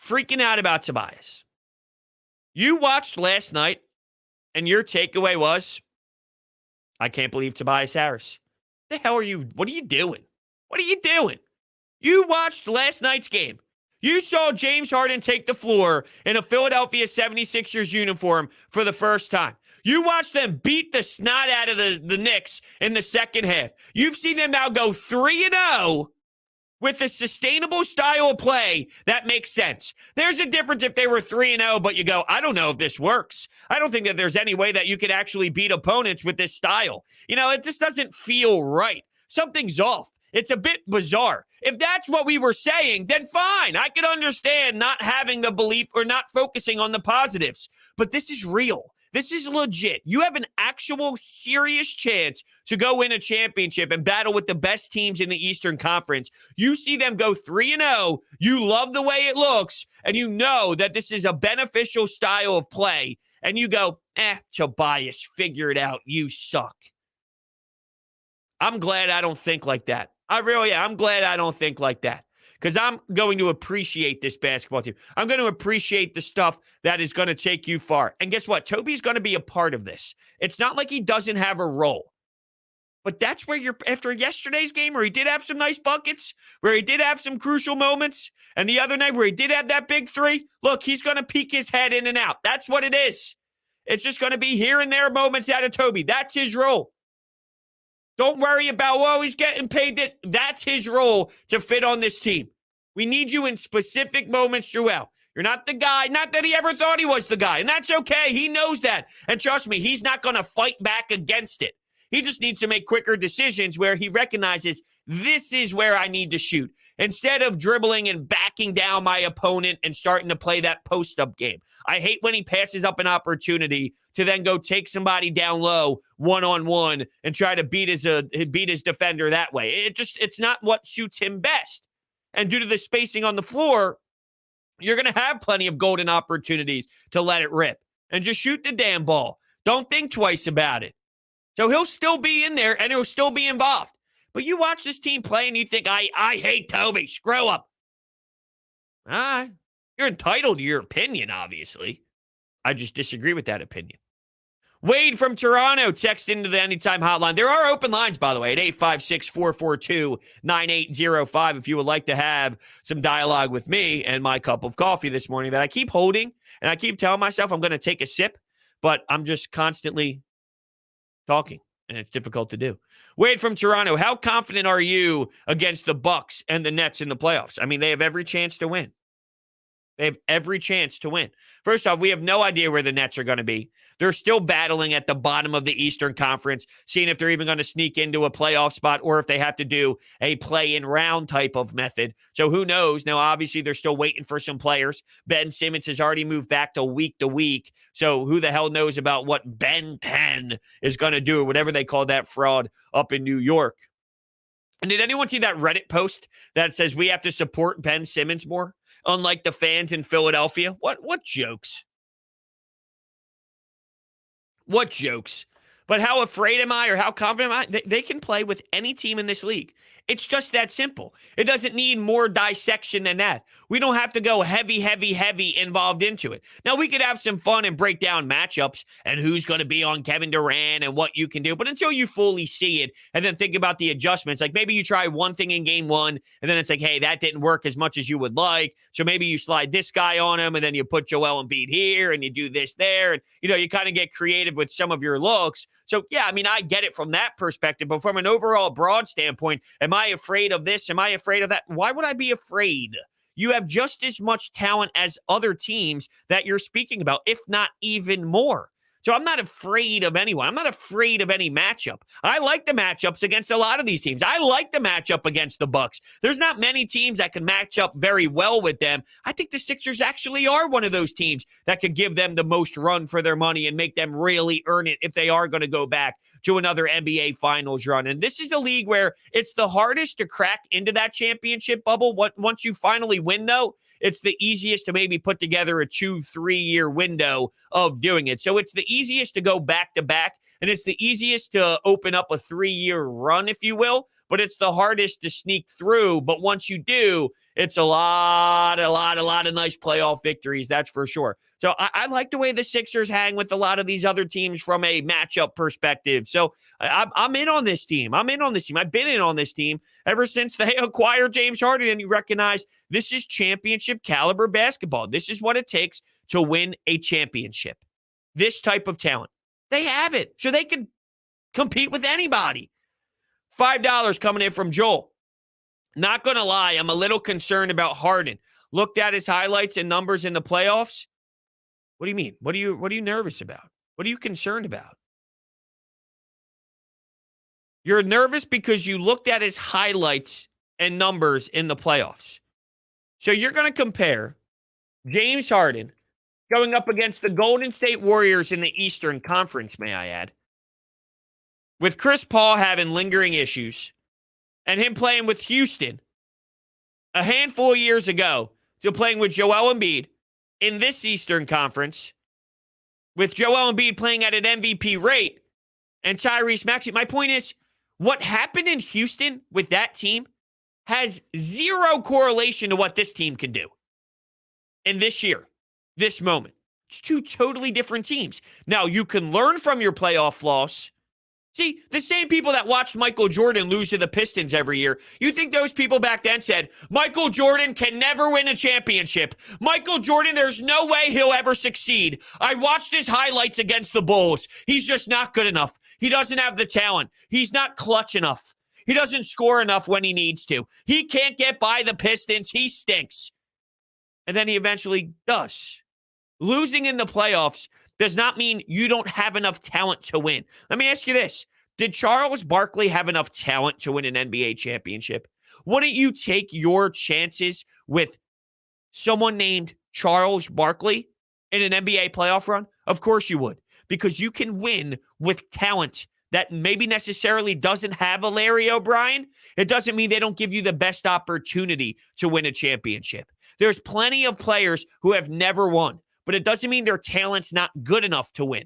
Freaking out about Tobias. You watched last night, and your takeaway was, I can't believe Tobias Harris. The hell are you? What are you doing? What are you doing? You watched last night's game. You saw James Harden take the floor in a Philadelphia 76ers uniform for the first time. You watched them beat the snot out of the Knicks in the second half. You've seen them now go 3-0 with a sustainable style of play that makes sense. There's a difference if they were 3-0, but you go, I don't know if this works. I don't think that there's any way that you could actually beat opponents with this style. You know, it just doesn't feel right. Something's off. It's a bit bizarre. If that's what we were saying, then fine. I can understand not having the belief or not focusing on the positives. But this is real. This is legit. You have an actual serious chance to go win a championship and battle with the best teams in the Eastern Conference. You see them go 3-0. You love the way it looks, and you know that this is a beneficial style of play. And you go, Tobias, figure it out. You suck. I'm glad I don't think like that. I really am. I'm glad I don't think like that. Because I'm going to appreciate this basketball team. I'm going to appreciate the stuff that is going to take you far. And guess what? Tobi's going to be a part of this. It's not like he doesn't have a role. But that's where you're, after yesterday's game, where he did have some nice buckets, where he did have some crucial moments, and the other night where he did have that big three, look, he's going to peek his head in and out. That's what it is. It's just going to be here and there moments out of Tobi. That's his role. Don't worry about, well, he's getting paid this. That's his role to fit on this team. We need you in specific moments throughout. You're not the guy. Not that he ever thought he was the guy. And that's okay. He knows that. And trust me, he's not going to fight back against it. He just needs to make quicker decisions where he recognizes this is where I need to shoot instead of dribbling and backing down my opponent and starting to play that post-up game. I hate when he passes up an opportunity to then go take somebody down low one-on-one and try to beat his defender that way. It's not what suits him best. And due to the spacing on the floor, you're going to have plenty of golden opportunities to let it rip and just shoot the damn ball. Don't think twice about it. So he'll still be in there and he'll still be involved. But you watch this team play and you think, I hate Tobi. Screw up. All right. You're entitled to your opinion, obviously. I just disagree with that opinion. Wade from Toronto texts into the Anytime Hotline. There are open lines, by the way, at 856-442-9805 if you would like to have some dialogue with me and my cup of coffee this morning that I keep holding, and I keep telling myself I'm going to take a sip, but I'm just constantly talking, and it's difficult to do. Wade from Toronto, how confident are you against the Bucks and the Nets in the playoffs? I mean, they have every chance to win. They have every chance to win. First off, we have no idea where the Nets are going to be. They're still battling at the bottom of the Eastern Conference, seeing if they're even going to sneak into a playoff spot or if they have to do a play-in round type of method. So who knows? Now, obviously, they're still waiting for some players. Ben Simmons has already moved back to week. So who the hell knows about what Ben 10 is going to do or whatever they call that fraud up in New York. And did anyone see that Reddit post that says we have to support Ben Simmons more? Unlike the fans in Philadelphia. What jokes? What jokes? But how afraid am I or how confident am I? They can play with any team in this league. It's just that simple. It doesn't need more dissection than that. We don't have to go heavy involved into it. Now, we could have some fun and break down matchups and who's going to be on Kevin Durant and what you can do. But until you fully see it and then think about the adjustments, like maybe you try one thing in game one and then it's like, hey, that didn't work as much as you would like. So maybe you slide this guy on him and then you put Joel Embiid here and you do this there. And, you kind of get creative with some of your looks. So, yeah, I mean, I get it from that perspective. But from an overall broad standpoint, am I afraid of this? Am I afraid of that? Why would I be afraid? You have just as much talent as other teams that you're speaking about, if not even more. So I'm not afraid of anyone. I'm not afraid of any matchup. I like the matchups against a lot of these teams. I like the matchup against the Bucks. There's not many teams that can match up very well with them. I think the Sixers actually are one of those teams that could give them the most run for their money and make them really earn it if they are going to go back to another NBA Finals run. And this is the league where it's the hardest to crack into that championship bubble. Once you finally win, though, it's the easiest to maybe put together a 2-3 year window of doing it. So it's the easiest to go back to back, and it's the easiest to open up a 3-year run, if you will, but it's the hardest to sneak through. But once you do, it's a lot of nice playoff victories, that's for sure. So I like the way the Sixers hang with a lot of these other teams from a matchup perspective. So I'm in on this team. I've been in on this team ever since they acquired James Harden, and you recognize this is championship caliber basketball. This is what it takes to win a championship. This type of talent. They have it, so they can compete with anybody. $5 coming in from Joel. Not going to lie, I'm a little concerned about Harden. Looked at his highlights and numbers in the playoffs. What do you mean? What are you nervous about? What are you concerned about? You're nervous because you looked at his highlights and numbers in the playoffs. So you're going to compare James Harden going up against the Golden State Warriors in the Eastern Conference, may I add, with Chris Paul having lingering issues, and him playing with Houston a handful of years ago, to playing with Joel Embiid in this Eastern Conference, with Joel Embiid playing at an MVP rate, and Tyrese Maxey. My point is, what happened in Houston with that team has zero correlation to what this team can do in this year, this moment. It's two totally different teams. Now, you can learn from your playoff flaws. See, the same people that watched Michael Jordan lose to the Pistons every year, you think those people back then said, Michael Jordan can never win a championship. Michael Jordan, there's no way he'll ever succeed. I watched his highlights against the Bulls. He's just not good enough. He doesn't have the talent. He's not clutch enough. He doesn't score enough when he needs to. He can't get by the Pistons. He stinks. And then he eventually does. Losing in the playoffs does not mean you don't have enough talent to win. Let me ask you this. Did Charles Barkley have enough talent to win an NBA championship? Wouldn't you take your chances with someone named Charles Barkley in an NBA playoff run? Of course you would, because you can win with talent that maybe necessarily doesn't have a Larry O'Brien. It doesn't mean they don't give you the best opportunity to win a championship. There's plenty of players who have never won, but it doesn't mean their talent's not good enough to win.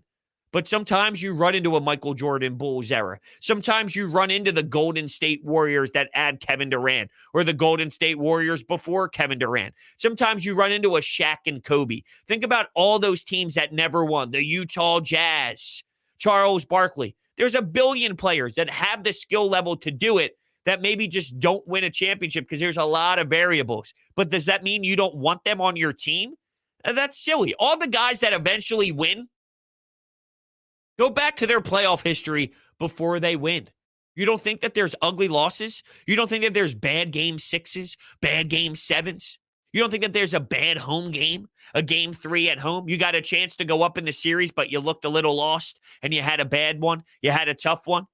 But sometimes you run into a Michael Jordan Bulls era. Sometimes you run into the Golden State Warriors that add Kevin Durant, or the Golden State Warriors before Kevin Durant. Sometimes you run into a Shaq and Kobe. Think about all those teams that never won. The Utah Jazz, Charles Barkley. There's a billion players that have the skill level to do it that maybe just don't win a championship because there's a lot of variables. But does that mean you don't want them on your team? That's silly. All the guys that eventually win, go back to their playoff history before they win. You don't think that there's ugly losses? You don't think that there's bad game 6s, bad game 7s? You don't think that there's a bad home game, a game 3 at home? You got a chance to go up in the series, but you looked a little lost and you had a bad one. You had a tough one.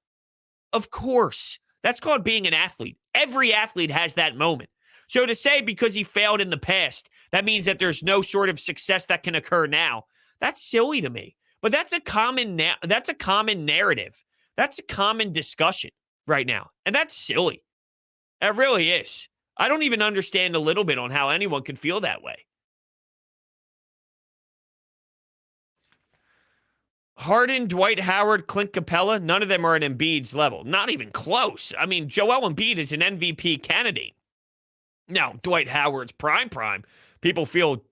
Of course. That's called being an athlete. Every athlete has that moment. So to say because he failed in the past, that means that there's no sort of success that can occur now, that's silly to me. But that's a common narrative. That's a common discussion right now. And that's silly. It really is. I don't even understand a little bit on how anyone could feel that way. Harden, Dwight Howard, Clint Capella, none of them are at Embiid's level. Not even close. I mean, Joel Embiid is an MVP candidate. Now, Dwight Howard's prime. People feel,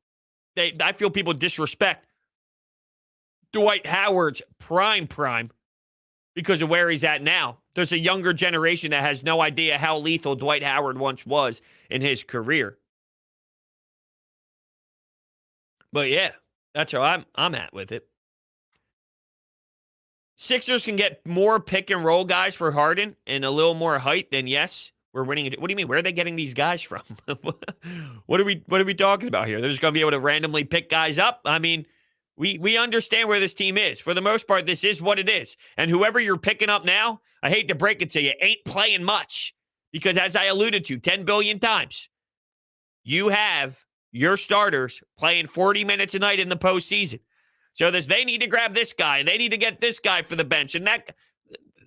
I feel people disrespect Dwight Howard's prime because of where he's at now. There's a younger generation that has no idea how lethal Dwight Howard once was in his career. But yeah, that's how I'm at with it. Sixers can get more pick and roll guys for Harden and a little more height, then yes, we're winning. What do you mean? Where are they getting these guys from? What are we talking about here? They're just going to be able to randomly pick guys up? I mean, we understand where this team is. For the most part, this is what it is. And whoever you're picking up now, I hate to break it to you, ain't playing much. Because as I alluded to 10 billion times, you have your starters playing 40 minutes a night in the postseason. So they need to grab this guy, and they need to get this guy for the bench. And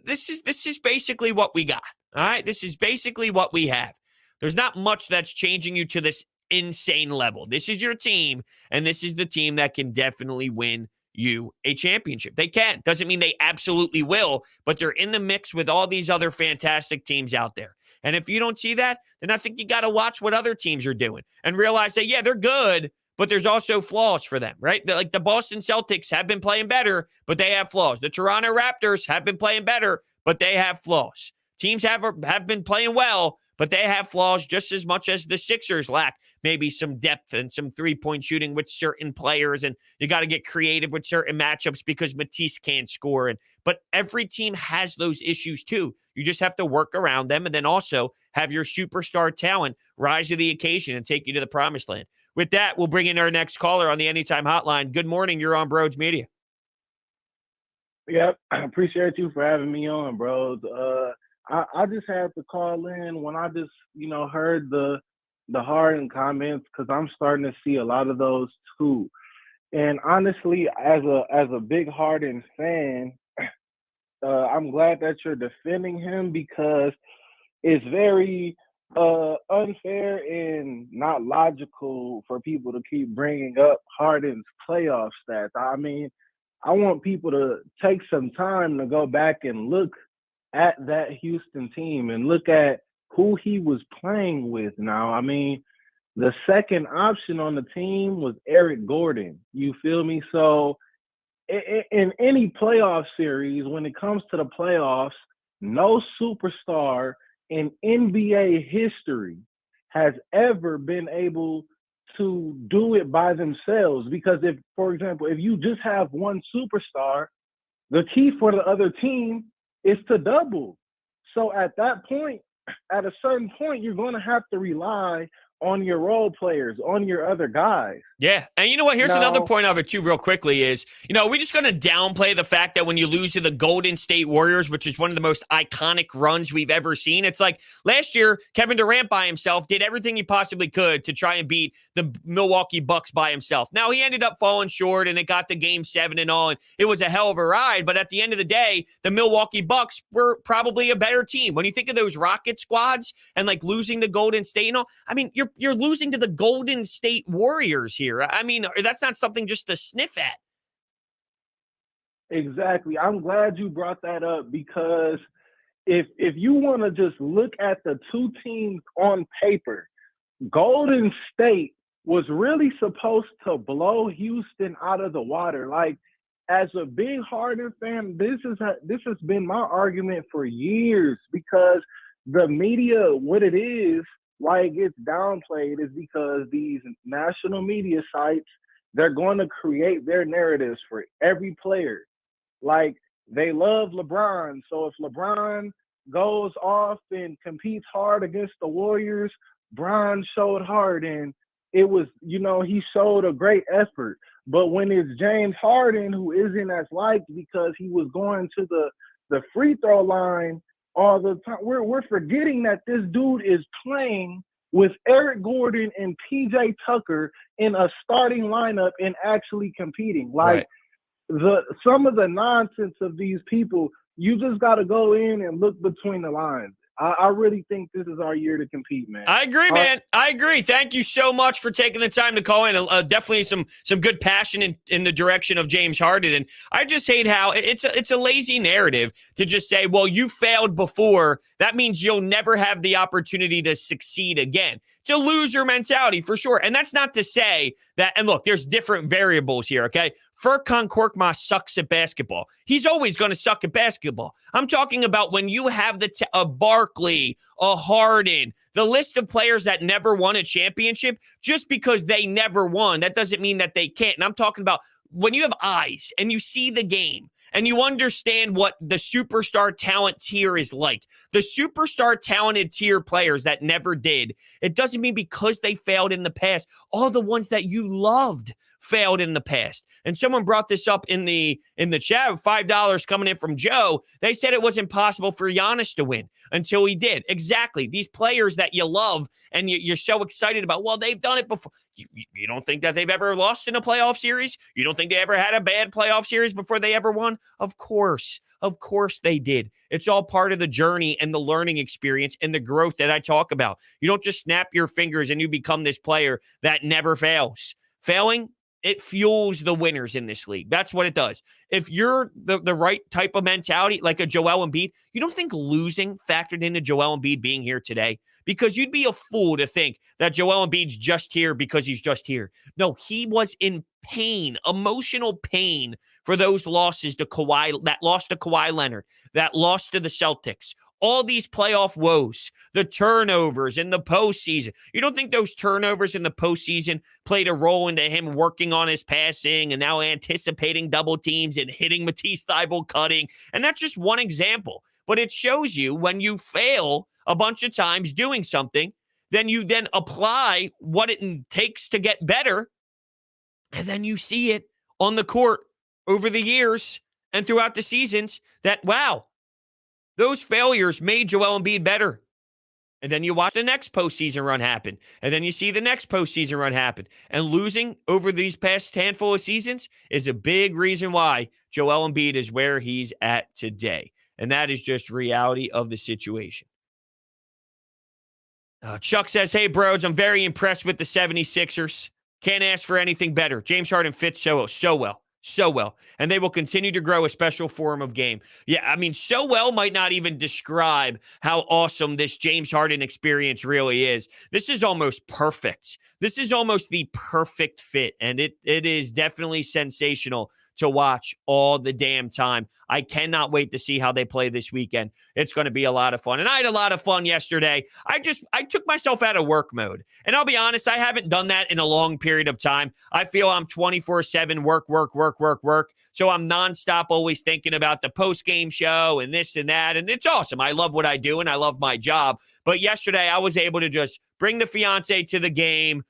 this is basically what we got. All right? This is basically what we have. There's not much that's changing you to this insane level. This is your team, and this is the team that can definitely win you a championship. They can. Doesn't mean they absolutely will, but they're in the mix with all these other fantastic teams out there. And if you don't see that, then I think you got to watch what other teams are doing and realize that, yeah, they're good, but there's also flaws for them, right? Like the Boston Celtics have been playing better, but they have flaws. The Toronto Raptors have been playing better, but they have flaws. Teams have been playing well, but they have flaws just as much as the Sixers lack maybe some depth and some three-point shooting with certain players, and you got to get creative with certain matchups because Matisse can't score. But every team has those issues too. You just have to work around them and then also have your superstar talent rise to the occasion and take you to the promised land. With that, we'll bring in our next caller on the Anytime Hotline. Good morning. You're on Broads Media. Yep. I appreciate you for having me on, bros. I just had to call in when I just, heard the Harden comments because I'm starting to see a lot of those too. And honestly, as a big Harden fan, I'm glad that you're defending him because it's very unfair and not logical for people to keep bringing up Harden's playoff stats. I mean, I want people to take some time to go back and look at that Houston team and look at who he was playing with now. I mean, the second option on the team was Eric Gordon. You feel me? So in any playoff series, when it comes to the playoffs, no superstar in NBA history has ever been able to do it by themselves. Because if, for example, if you just have one superstar, the key for the other team is to double. So at that point, at a certain point, you're going to have to rely on your role players, on your other guys. Yeah. And you know what? Here's another No. point of it, too, real quickly is, we're just going to downplay the fact that when you lose to the Golden State Warriors, which is one of the most iconic runs we've ever seen, it's like last year, Kevin Durant by himself did everything he possibly could to try and beat the Milwaukee Bucks by himself. Now, he ended up falling short, and it got to Game 7 and all, and it was a hell of a ride. But at the end of the day, the Milwaukee Bucks were probably a better team. When you think of those Rocket squads and like losing to Golden State and all, I mean, you're losing to the Golden State Warriors here. I mean, that's not something just to sniff at. Exactly. I'm glad you brought that up, because if you want to just look at the two teams on paper, Golden State was really supposed to blow Houston out of the water. Like, as a big Harden fan, this has been my argument for years, because the media, what it is, why it gets downplayed, is because these national media sites, they're going to create their narratives for every player. Like, they love LeBron, so if LeBron goes off and competes hard against the Warriors, Bron showed hard, and it was, he showed a great effort. But when it's James Harden, who isn't as liked because he was going to the free throw line all the time, we're forgetting that this dude is playing with Eric Gordon and PJ Tucker in a starting lineup and actually competing. Like, some of the nonsense of these people, you just got to go in and look between the lines. I really think this is our year to compete, man. I agree, man. I agree. Thank you so much for taking the time to call in. Definitely some good passion in the direction of James Harden. And I just hate how it's a lazy narrative to just say, well, you failed before. That means you'll never have the opportunity to succeed again. It's a loser mentality for sure. And that's not to say that, and look, there's different variables here, okay? Furkan Korkmaz sucks at basketball. He's always going to suck at basketball. I'm talking about when you have a Barkley, a Harden, the list of players that never won a championship. Just because they never won, that doesn't mean that they can't. And I'm talking about when you have eyes and you see the game and you understand what the superstar talent tier is like. The superstar talented tier players that never did, it doesn't mean because they failed in the past. All the ones that you loved failed in the past. And someone brought this up in the chat, $5 coming in from Joe. They said it was impossible for Giannis to win until he did. Exactly. These players that you love and you're so excited about, well, they've done it before. You don't think that they've ever lost in a playoff series? You don't think they ever had a bad playoff series before they ever won? Of course they did. It's all part of the journey and the learning experience and the growth that I talk about. You don't just snap your fingers and you become this player that never fails. Failing, it fuels the winners in this league. That's what it does. If you're the right type of mentality, like a Joel Embiid, you don't think losing factored into Joel Embiid being here today? Because you'd be a fool to think that Joel Embiid's just here because he's just here. No, he was in pain, emotional pain for those losses to Kawhi, that loss to Kawhi Leonard, that loss to the Celtics. All these playoff woes, the turnovers in the postseason. You don't think those turnovers in the postseason played a role into him working on his passing and now anticipating double teams and hitting Matisse Thybulle cutting? And that's just one example. But it shows you when you fail a bunch of times doing something, then you then apply what it takes to get better. And then you see it on the court over the years and throughout the seasons that, wow, those failures made Joel Embiid better. And then you watch the next postseason run happen. And then you see the next postseason run happen. And losing over these past handful of seasons is a big reason why Joel Embiid is where he's at today. And that is just reality of the situation. Chuck says, hey, bros, I'm very impressed with the 76ers. Can't ask for anything better. James Harden fits so well. So well. And they will continue to grow a special form of game. Yeah, I mean, so well might not even describe how awesome this James Harden experience really is. This is almost perfect. This is almost the perfect fit. And it is definitely sensational to watch all the damn time. I cannot wait to see how they play this weekend. It's going to be a lot of fun. And I had a lot of fun yesterday. I took myself out of work mode. And I'll be honest, I haven't done that in a long period of time. I feel I'm 24/7 work. So I'm nonstop always thinking about the post-game show and this and that. And it's awesome. I love what I do and I love my job. But yesterday I was able to just bring the fiance to the game.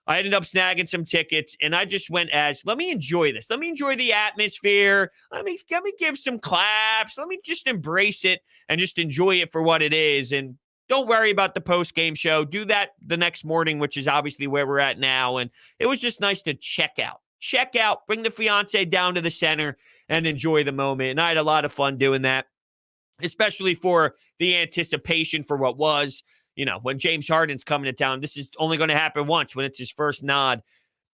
I ended up snagging some tickets, and I just went let me enjoy this. Let me enjoy the atmosphere. Let me give some claps. Let me just embrace it and just enjoy it for what it is. And don't worry about the post-game show. Do that the next morning, which is obviously where we're at now. And it was just nice to check out, bring the fiance down to the center and enjoy the moment. And I had a lot of fun doing that, especially for the anticipation for what was. When James Harden's coming to town, this is only going to happen once when it's his first nod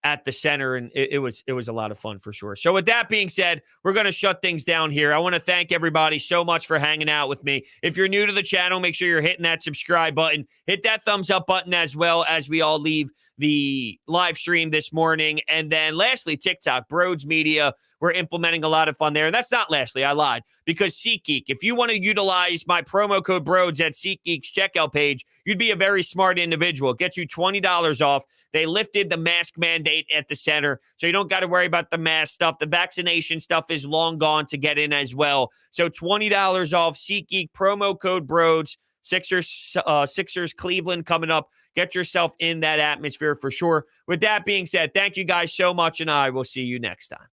at the center, and it was a lot of fun for sure. So with that being said, we're going to shut things down here. I want to thank everybody so much for hanging out with me. If you're new to the channel, make sure you're hitting that subscribe button. Hit that thumbs up button as well as we all leave the live stream this morning. And then lastly, TikTok, Broads Media. We're implementing a lot of fun there. And that's not lastly, I lied, because SeatGeek, if you want to utilize my promo code Broads at SeatGeek's checkout page, you'd be a very smart individual. It gets you $20 off. They lifted the mask mandate at the center, so you don't got to worry about the mask stuff. The vaccination stuff is long gone to get in as well. So $20 off, SeatGeek, promo code Broads. Sixers, Cleveland coming up. Get yourself in that atmosphere for sure. With that being said, thank you guys so much, and I will see you next time.